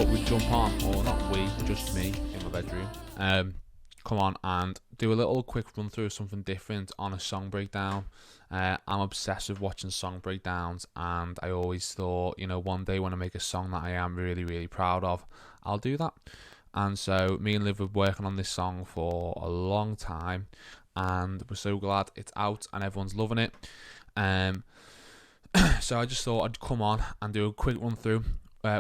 thought we'd jump on, or not we, just me in my bedroom. Come on and do a little quick run through of something different on a song breakdown. I'm obsessed with watching song breakdowns, and I always thought, one day when I make a song that I am really, really proud of, I'll do that. And so me and Liv were working on this song for a long time, and we're so glad it's out and everyone's loving it. So I just thought I'd come on and do a quick run through.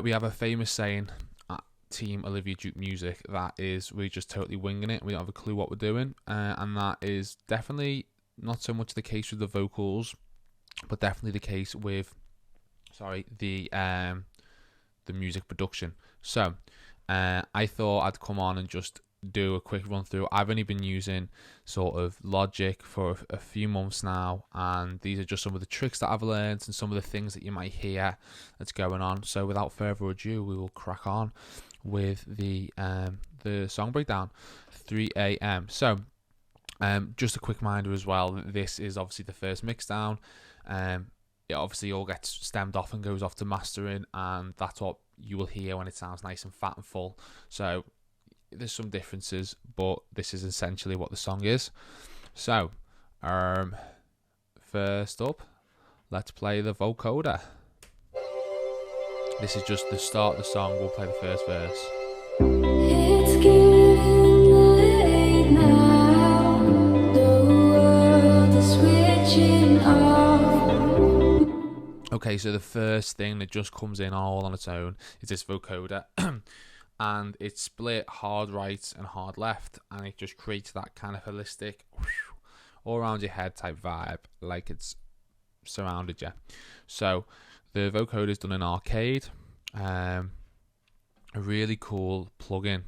We have a famous saying at Team Olivia Duke Music that is we're just totally winging it. We don't have a clue what we're doing, and that is definitely not so much the case with the vocals, but definitely the case with the music production. So I thought I'd come on and just do a quick run through. I've only been using sort of Logic for a few months now, and these are just some of the tricks that I've learned and some of the things that you might hear that's going on. So without further ado, we will crack on with the song breakdown. 3 a.m. So just a quick reminder as well, this is obviously the first mix down. It obviously all gets stemmed off and goes off to mastering, and that's what you will hear when it sounds nice and fat and full. So there's some differences, but this is essentially what the song is. So first up, let's play the vocoder. This is just the start of the song. We'll play the first verse. It's getting late now, the world is switching off. Okay, so the first thing that just comes in all on its own is this vocoder. And it's split hard right and hard left, and it just creates that kind of holistic all around your head type vibe, like it's surrounded you. So the vocoder is done in Arcade, a really cool plugin.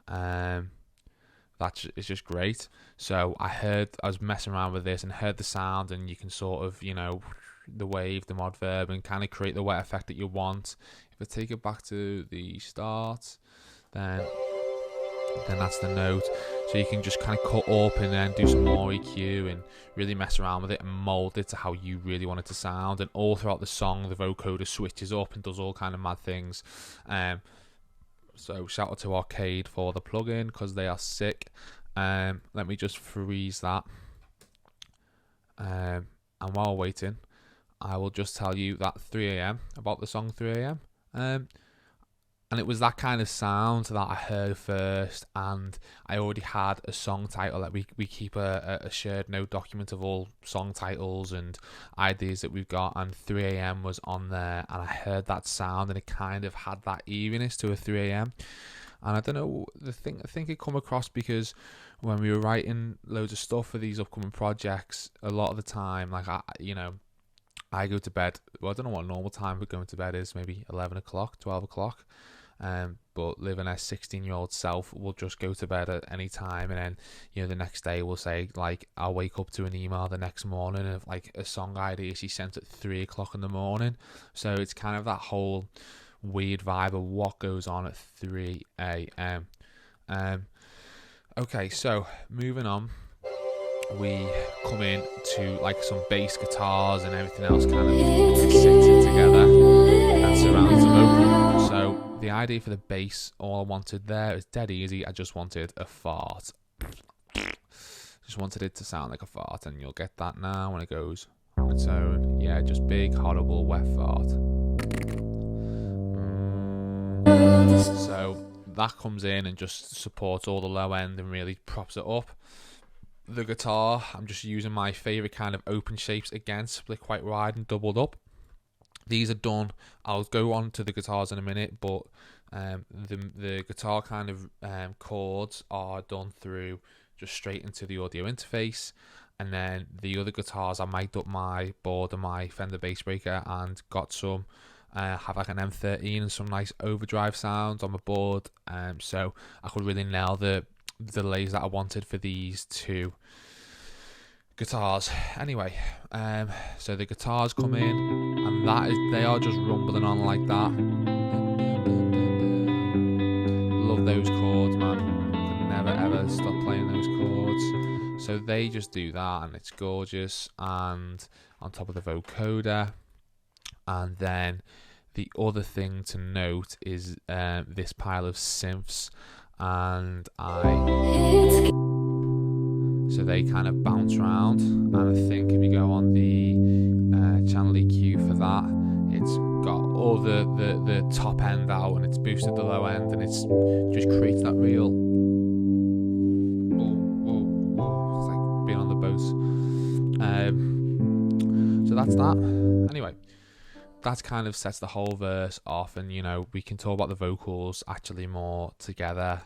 That is just great. So I was messing around with this and heard the sound, and you can sort of, the wave, the mod verb, and kind of create the wet effect that you want. If I take it back to the start, then that's the note. So you can just kind of cut up and then do some more EQ and really mess around with it and mold it to how you really want it to sound. And all throughout the song, the vocoder switches up and does all kind of mad things. So shout out to Arcade for the plugin, because they are sick. Let me just freeze that. And while waiting, I will just tell you that 3 a.m. about the song 3 a.m. And it was that kind of sound that I heard first, and I already had a song title. Like we keep a shared note document of all song titles and ideas that we've got, and 3 a.m. was on there, and I heard that sound, and it kind of had that eeriness to a 3 a.m. And I don't know, I think it come across because when we were writing loads of stuff for these upcoming projects, a lot of the time, like I go to bed, well, I don't know what normal time for going to bed is, maybe 11 o'clock, 12 o'clock. But living a 16-year-old self will just go to bed at any time, and then the next day we'll say, like, I'll wake up to an email the next morning of like a song idea she sent at 3 o'clock in the morning. So it's kind of that whole weird vibe of what goes on at 3 a.m. Okay, so moving on, we come in to like some bass guitars and everything else kind of sitting together and surrounds the vocal. So the idea for the bass, all I wanted there is dead easy. I just wanted a fart. Just wanted it to sound like a fart, and you'll get that now when it goes on its own. Yeah, just big, horrible, wet fart. So that comes in and just supports all the low end and really props it up. The guitar, I'm just using my favourite kind of open shapes again, split quite wide and doubled up. These are done. I'll go on to the guitars in a minute, but the guitar kind of chords are done through just straight into the audio interface, and then the other guitars, I mic'd up my board and my Fender bass breaker and got some have like an M13 and some nice overdrive sounds on my board, so I could really nail the delays that I wanted for these two guitars. Anyway, so the guitars come in, and they are just rumbling on like that. Love those chords, man. Could never ever stop playing those chords. So they just do that, and it's gorgeous. And on top of the vocoder, and then the other thing to note is this pile of synths, and so they kind of bounce around, and I think if you go on the channel EQ for that, it's got all the top end out and it's boosted the low end, and it's just creates that real it's like being on the boat. So that's that. Anyway, that kind of sets the whole verse off, and we can talk about the vocals actually more together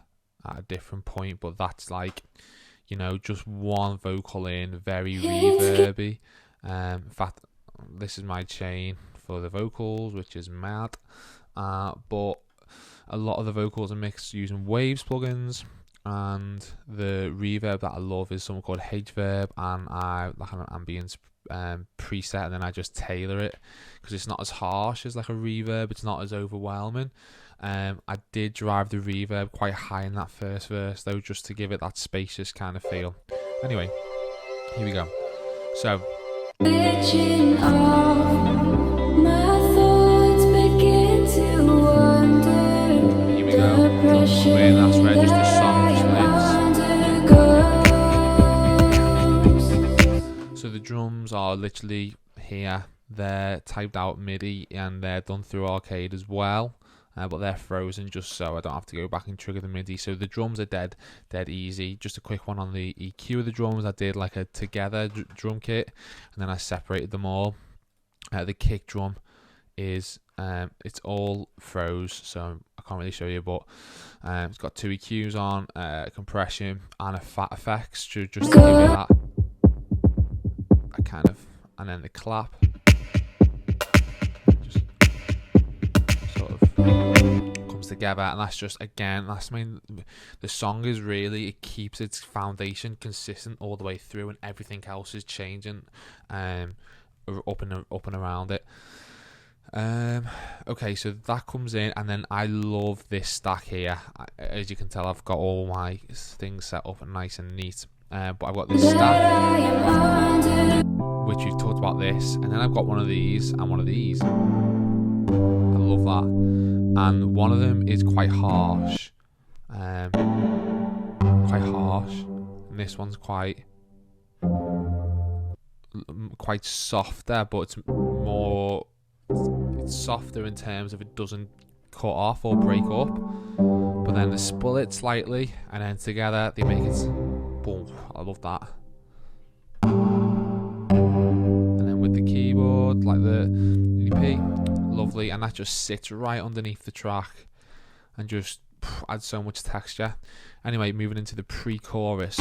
at a different point, but that's like just one vocal in, very reverby. In fact, this is my chain for the vocals, which is mad, but a lot of the vocals are mixed using Waves plugins, and the reverb that I love is something called H-Verb, and I like an ambience preset, and then I just tailor it because it's not as harsh as like a reverb, it's not as overwhelming. I did drive the reverb quite high in that first verse though, just to give it that spacious kind of feel. Anyway, here we go. So Switching off, my thoughts begin to wander. here we go. Drums come in, that's where just the song splits. So the drums are literally here. They're typed out MIDI and they're done through Arcade as well. But they're frozen just so I don't have to go back and trigger the MIDI. So the drums are dead easy. Just a quick one on the EQ of the drums. I did like a together drum kit, and then I separated them all. The kick drum is it's all froze, so I can't really show you, but it's got 2 EQs on, compression and a fat effects just to give it that kind of, and then the clap. Comes together, and that's just, again, that's the song is really, it keeps its foundation consistent all the way through, and everything else is changing up and around it. Okay, so that comes in, and then I love this stack here. As you can tell, I've got all my things set up nice and neat, but I've got this stack which we've talked about this, and then I've got one of these and one of these. I love that. And one of them is quite harsh, and this one's quite softer, but it's softer in terms of it doesn't cut off or break up, but then they split slightly, and then together they make it boom. I love that. And then with the keyboard, like the EP, lovely, and that just sits right underneath the track and just adds so much texture. Anyway, moving into the pre-chorus.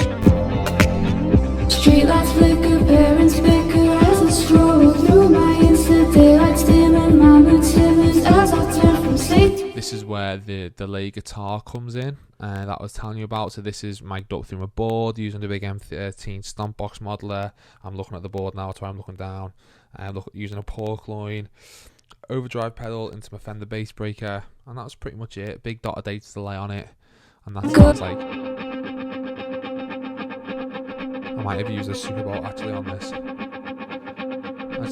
Streetlights flicker, parents bicker as I scroll through my Insta, daylight dimming, my mood simmers as I turn from sleep. This is where the delay guitar comes in, that I was telling you about. So this is mic'd up through my board using the big M13 Stompbox modeler. I'm looking at the board now, that's why I'm looking down. Using a pork loin, overdrive pedal into my Fender bass breaker, and that was pretty much it. Big dot of data delay on it, and that sounds like I might have used a Super Bowl actually on this.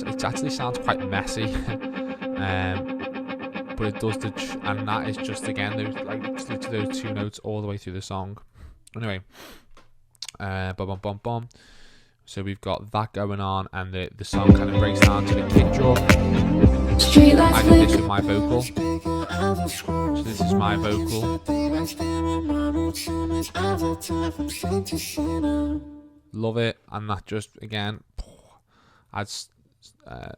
It actually sounds quite messy, but it does and that is just, again, there's literally those 2 notes all the way through the song. Anyway, bum. So we've got that going on, and the song kind of breaks down to the kick drum. I did this with my vocal. So this is my vocal. Love it, and that just, again, adds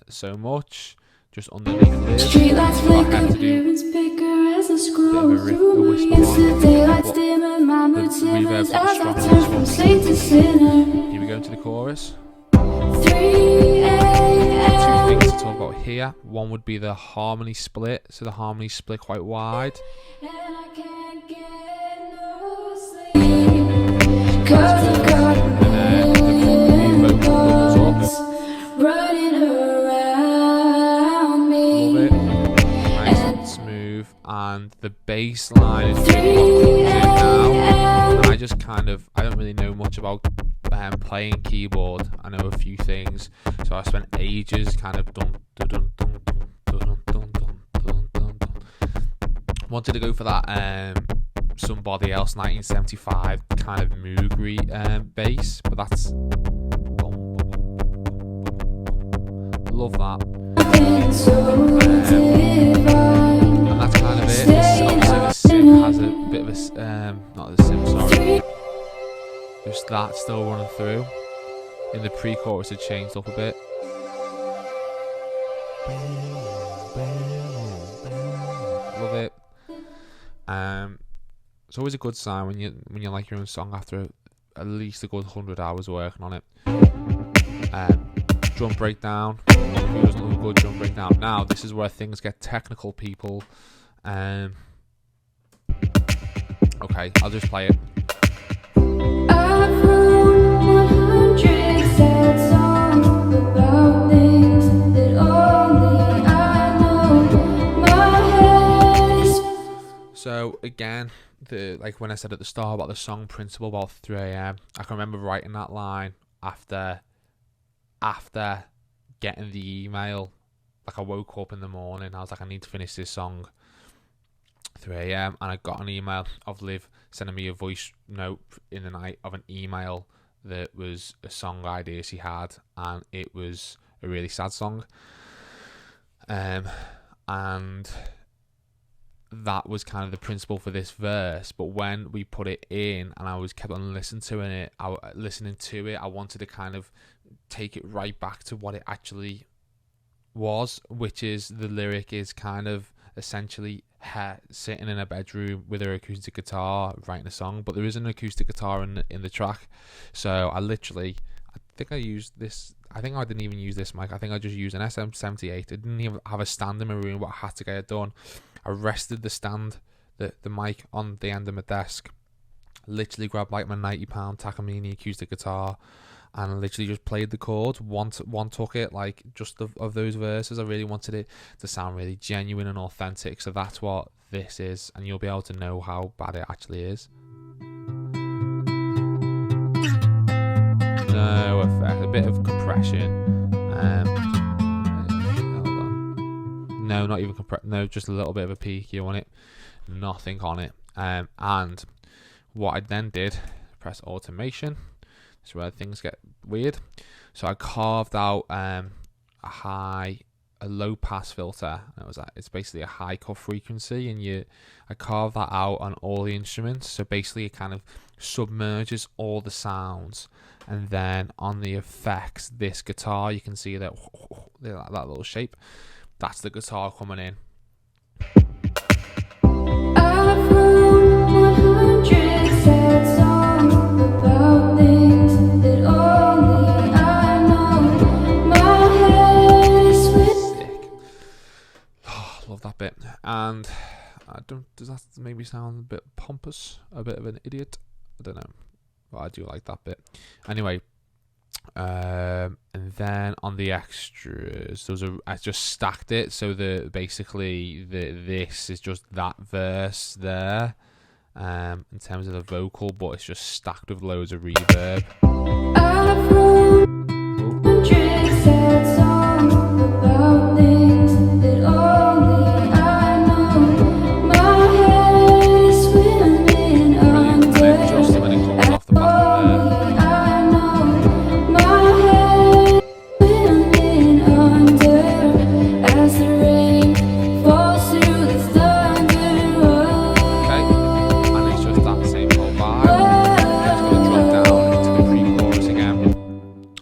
so much just underneath this. Streetlights flicker, parents bicker as I scroll through my Insta, daylight dimming, my mood simmers as I turn from sleep to sinner. Here we go into the chorus. 3 Two a.m. things to talk about here. One would be the harmony split. So the harmony split quite wide. And I can't get no sleep, 'cause I've got the vocal comes up. running around me. Love it. Nice and smooth. And the bass line is really what comes in now. And I don't really know much about playing keyboard. I know a few things, so I spent ages kind of dun dun dun dun dun dun dun dun wanted to go for that Somebody Else 1975 kind of moogly bass, but that's love that. And that's kind of it. Obviously the synth has a bit of a not the synth, sorry, just that still running through. In the pre-chorus it changed up a bit. Love it. It's always a good sign when you like your own song after at least a good 100 hours working on it. Drum breakdown. Who doesn't love a good drum breakdown? Now this is where things get technical, people. Okay, I'll just play it. I've wrote 100 sad songs about things that only I know. My head is. So again, like when I said at the start about the song Principle about 3 a.m, I can remember writing that line after getting the email. Like I woke up in the morning, I was like, I need to finish this song 3 a.m, and I got an email of Liv sending me a voice note in the night of an email that was a song idea she had, and it was a really sad song. And that was kind of the principle for this verse. But when we put it in and I was kept on listening to it, I wanted to kind of take it right back to what it actually was, which is the lyric is kind of essentially her sitting in a bedroom with her acoustic guitar writing a song, but there is an acoustic guitar in the track. So I think I used this. I think I didn't even use this mic. I think I just used an SM78. I didn't even have a stand in my room, but I had to get it done. I rested the stand, the mic on the end of my desk. Literally grabbed like my £90 Takamine acoustic guitar, and literally just played the chords. One took it, like just of those verses. I really wanted it to sound really genuine and authentic. So that's what this is, and you'll be able to know how bad it actually is. No effect, a bit of compression. No, not even no, just a little bit of a PQ on it. Nothing on it. And what I then did, press automation. This is where things get weird. So I carved out a low pass filter. It's basically a high cut frequency, and I carved that out on all the instruments. So basically it kind of submerges all the sounds, and then on the effects, this guitar, you can see that little shape. That's the guitar coming in. I've wrote 100 sad songs about things that only I know. My head is Sick. Oh, love that bit. And does that make me sound a bit pompous, a bit of an idiot? I don't know, but I do like that bit. Anyway, and then on the extras, I just stacked it. So this is just that verse there, in terms of the vocal, but it's just stacked with loads of reverb. I've wrote 100 sad songs about things that only I know. My head is swimming under. Just when it comes off the back of there.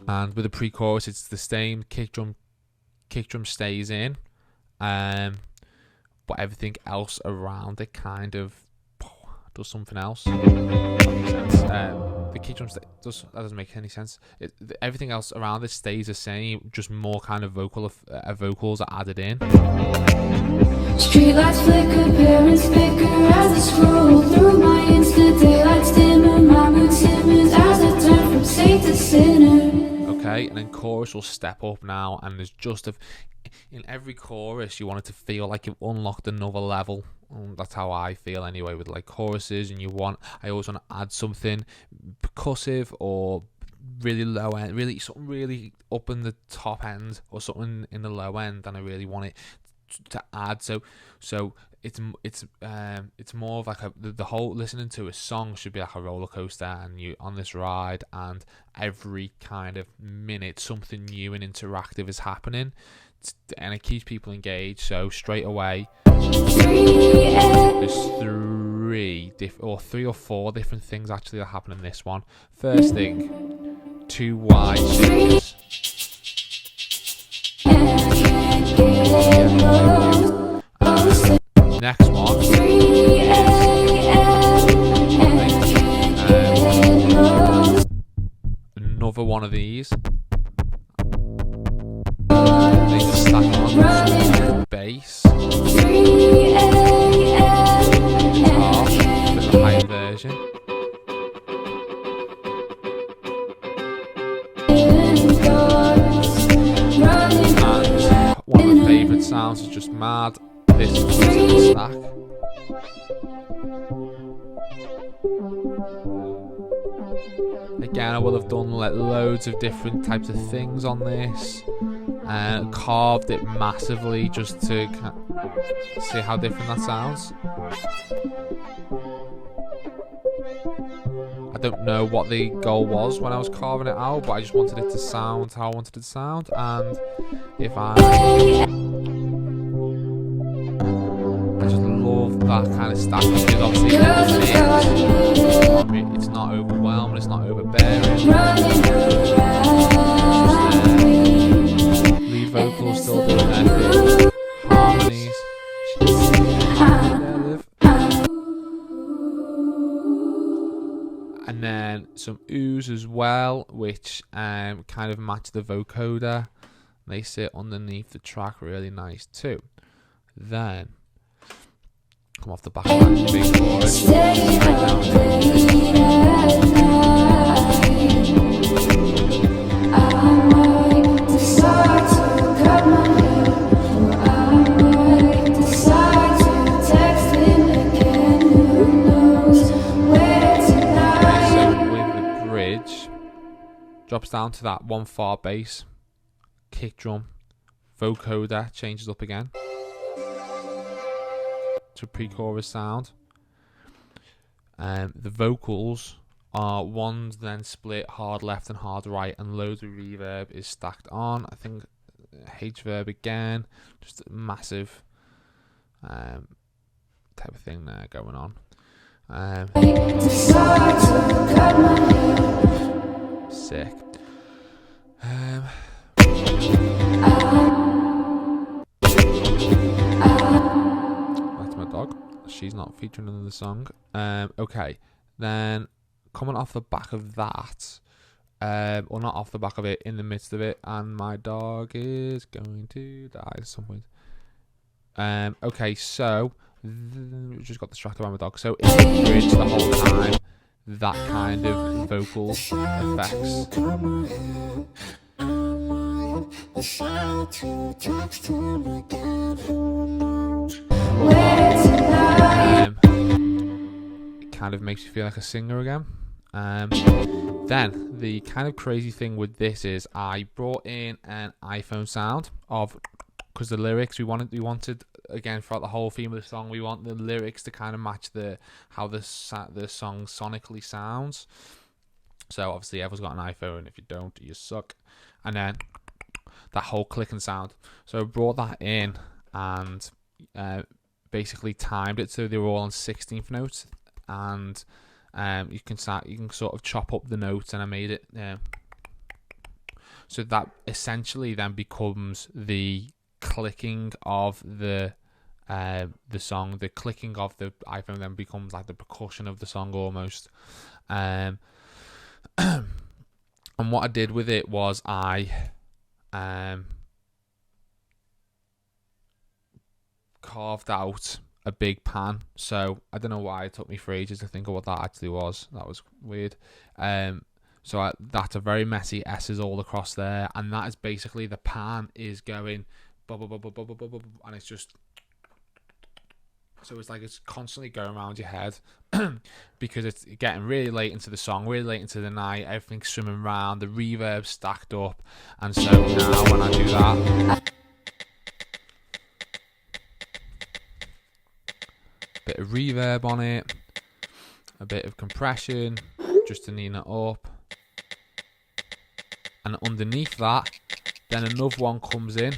And with the pre-chorus, it's the same. Kick drum stays in, but everything else around it kind of does something else. That makes sense. The kick drum that doesn't make any sense. Everything else around it stays the same, just more kind of vocals are added in. Streetlights flicker, parents bicker as I scroll through my Insta. Daylight's dimmer, my mood simmers as I turn from saint to sinner. Okay, and then chorus will step up now, and there's just in every chorus you want it to feel like you've unlocked another level. That's how I feel anyway with like choruses, and I always want to add something percussive or really low end, really something really up in the top end or something in the low end, and I really want it to add. So it's more of like the whole listening to a song should be like a roller coaster, and you on this ride, and every kind of minute something new and interactive is happening, and it keeps people engaged. So straight away, there's three or four different things actually that happen in this one. First thing, 2 wide singers. Next one is another one of these. They just stack on bass. With the higher version. And one of my favourite sounds is just mad. This is the stack. Again, I will have done like loads of different types of things on this, and carved it massively just to see how different that sounds. I don't know what the goal was when I was carving it out, but I just wanted it to sound how I wanted it to sound. And if I just love that kind of stack, because obviously it's not overwhelming, it's not overbearing. Lead vocals still doing their thing, harmonies. And then some oohs as well, which kind of match the vocoder. They sit underneath the track really nice too. Then come off the back of that big chorus, straight drops down to that 1/4 bass, kick drum, vocoder changes up again to pre-chorus sound. The vocals are ones then split hard left and hard right, and loads of reverb is stacked on. I think H-verb again, just a massive type of thing there going on. Sick. That's my dog. She's not featuring in the song. Okay, then coming off the back of that, or not off the back of it, in the midst of it, and my dog is going to die at some point. Okay, so just got distracted by my dog. So in the bridge the whole time, that kind of vocal effects. It kind of makes you feel like a singer again. Then the kind of crazy thing with this is I brought in an iPhone sound of, because the lyrics we wanted again throughout the whole theme of the song, we want the lyrics to kind of match how the song sonically sounds. So obviously everyone's got an iPhone. If you don't, you suck. And then that whole clicking sound. So I brought that in and basically timed it so they were all on 16th notes, and you can sort of chop up the notes, and I made it so that essentially then becomes the clicking of the song. The clicking of the iPhone then becomes like the percussion of the song almost. And what I did with it was I carved out a big pan. So I don't know why it took me for ages to think of what that actually was. That was weird. So that's a very messy S's all across there, and that is basically the pan is going and it's just, so it's like it's constantly going around your head because it's getting really late into the song, really late into the night, everything's swimming around, the reverb stacked up, and so now when I do that, bit of reverb on it, a bit of compression, just to neaten it up. And underneath that, then another one comes in,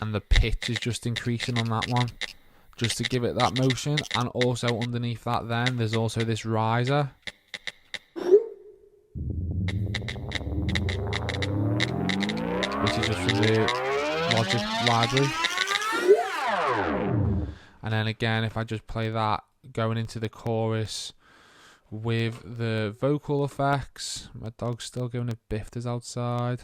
and the pitch is just increasing on that one, just to give it that motion. And also underneath that, then there's also this riser, which is just from the Logic library. And then again, if I just play that going into the chorus with the vocal effects. My dog's still giving it bifters outside.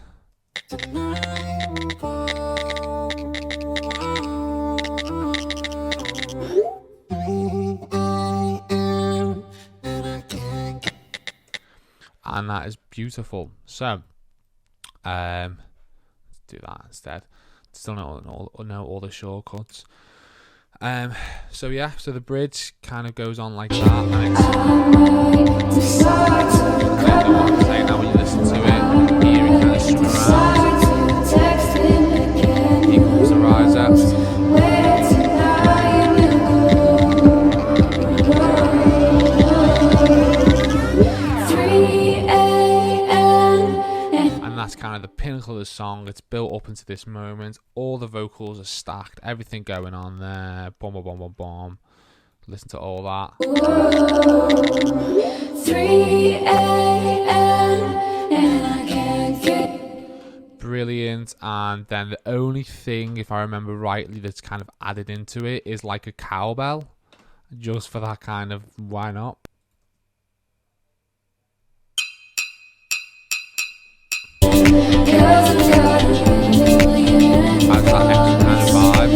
And that is beautiful. So, let's do that instead. Still know all the shortcuts. So yeah, so the bridge kind of goes on like that, and it's, I don't know what I'm saying now when you listen to it. Here it kind of swings around. Here comes the riser. And that's kind of the pinnacle of the song. It's built up into this moment. All the vocals are stacked. Everything going on there. Boom, boom, boom, boom, boom. Listen to all that. 3 a.m. and I can't get. Brilliant. And then the only thing, if I remember rightly, that's kind of added into it is like a cowbell. Just for that kind of, why not? Adds that extra kind of vibe.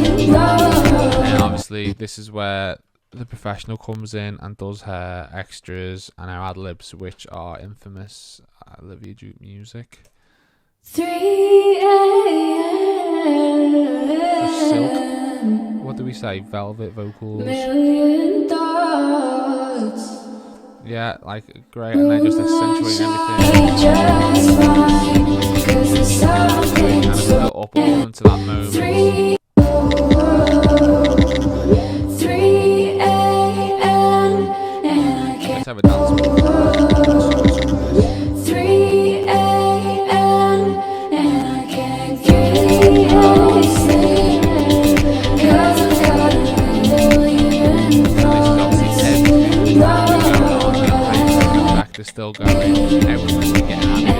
And obviously this is where the professional comes in and does her extras and her ad-libs, which are infamous Olivia Duke music. 3 a.m. Silk. What do we say? Velvet vocals. Million thoughts. Yeah, like great, and then just accentuating everything. Kind of built up all into that moment. 3 a.m. Let's have a dance. 3 a.m. and I can't get sleep. 'Cause I've got a million thoughts. Is still going, everyone's getting at it.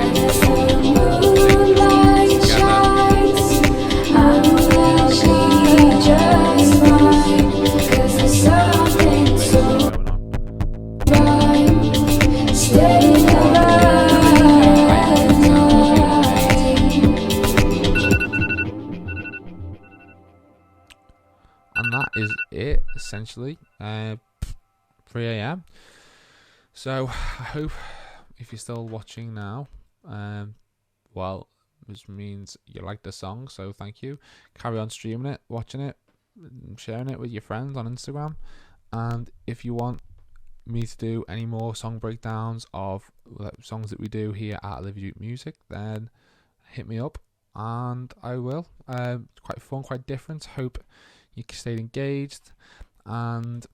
And that is it, essentially. 3 a.m. So I hope if you're still watching now, well, which means you like the song, so thank you. Carry on streaming it, watching it, sharing it with your friends on Instagram. And if you want me to do any more song breakdowns of songs that we do here at Olivia Duke Music, then hit me up and I will. It's quite fun, quite different. Hope you stayed engaged, and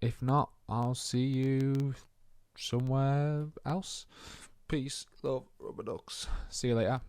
if not, I'll see you somewhere else. Peace, love, rubber ducks. See you later.